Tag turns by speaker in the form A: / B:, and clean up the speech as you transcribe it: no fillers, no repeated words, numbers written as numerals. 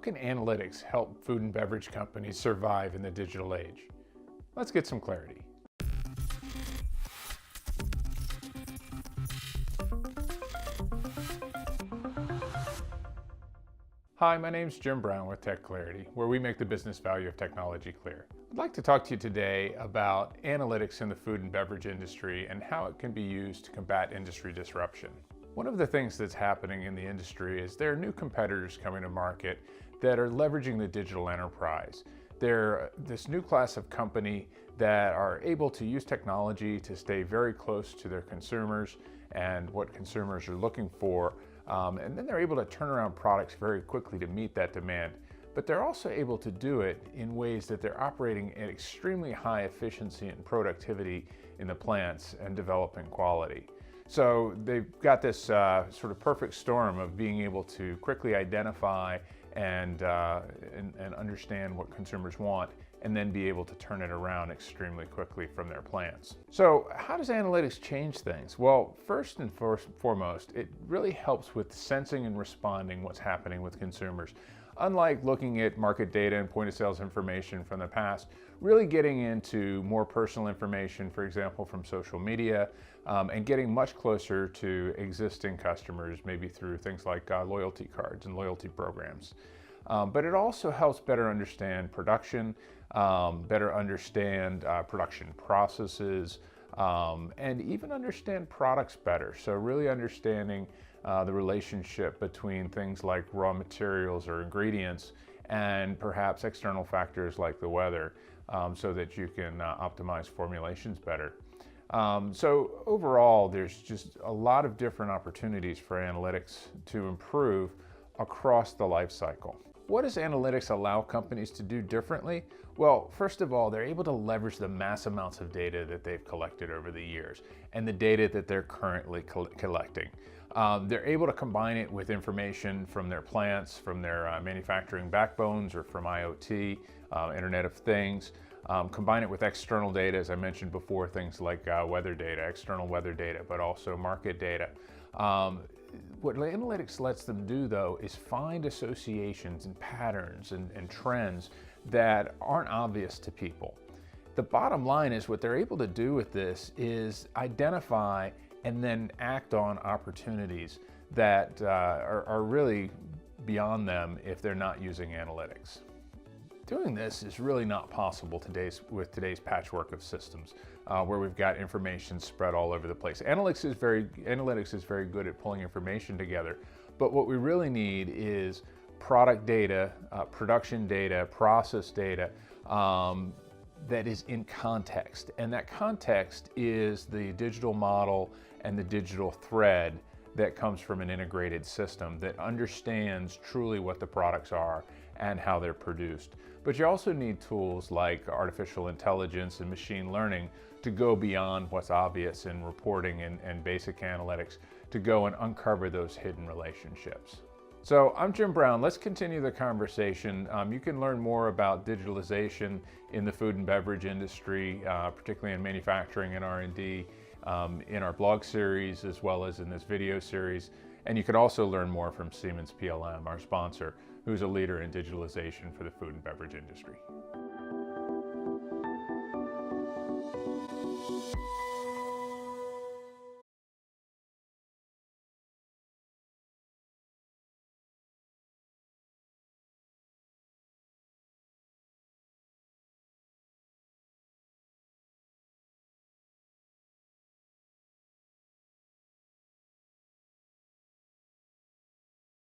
A: can analytics help food and beverage companies survive in the digital age? Let's get some clarity. Hi, my name is Jim Brown with TechClarity, where we make the business value of technology clear. I'd like to talk to you today about analytics in the food and beverage industry and how it can be used to combat industry disruption. One of the things that's happening in the industry is there are new competitors coming to market that are leveraging the digital enterprise. They're this new class of company that are able to use technology to stay very close to their consumers and what consumers are looking for. And then they're able to turn around products very quickly to meet that demand. But they're also able to do it in ways that they're operating at extremely high efficiency and productivity in the plants and developing quality. So they've got this sort of perfect storm of being able to quickly identify and understand what consumers want, and then be able to turn it around extremely quickly from their plants. So how does analytics change things? Well, first and foremost, it really helps with sensing and responding what's happening with consumers. Unlike looking at market data and point of sales information from the past, really getting into more personal information, for example, from social media, and getting much closer to existing customers, maybe through things like loyalty cards and loyalty programs. But it also helps better understand production, better understand production processes, and even understand products better. So really understanding the relationship between things like raw materials or ingredients and perhaps external factors like the weather, so that you can optimize formulations better. So overall, there's just a lot of different opportunities for analytics to improve across the life cycle. What does analytics allow companies to do differently? Well, first of all, they're able to leverage the mass amounts of data that they've collected over the years and the data that they're currently collecting. They're able to combine it with information from their plants, from their manufacturing backbones, or from IoT, Internet of Things. Combine it with external data, as I mentioned before, things like weather data, external weather data, but also market data. What analytics lets them do, though, is find associations and patterns and trends that aren't obvious to people. The bottom line is what they're able to do with this is identify and then act on opportunities that are really beyond them if they're not using analytics. Doing this is really not possible with today's patchwork of systems, where we've got information spread all over the place. Analytics is very good at pulling information together, but what we really need is product data, production data, process data that is in context. And that context is the digital model and the digital thread that comes from an integrated system that understands truly what the products are and how they're produced. But you also need tools like artificial intelligence and machine learning to go beyond what's obvious in reporting and basic analytics, to go and uncover those hidden relationships. So I'm Jim Brown. Let's continue the conversation. You can learn more about digitalization in the food and beverage industry, particularly in manufacturing and R&D, in our blog series as well as in this video series. And you can also learn more from Siemens PLM, our sponsor, who's a leader in digitalization for the food and beverage industry.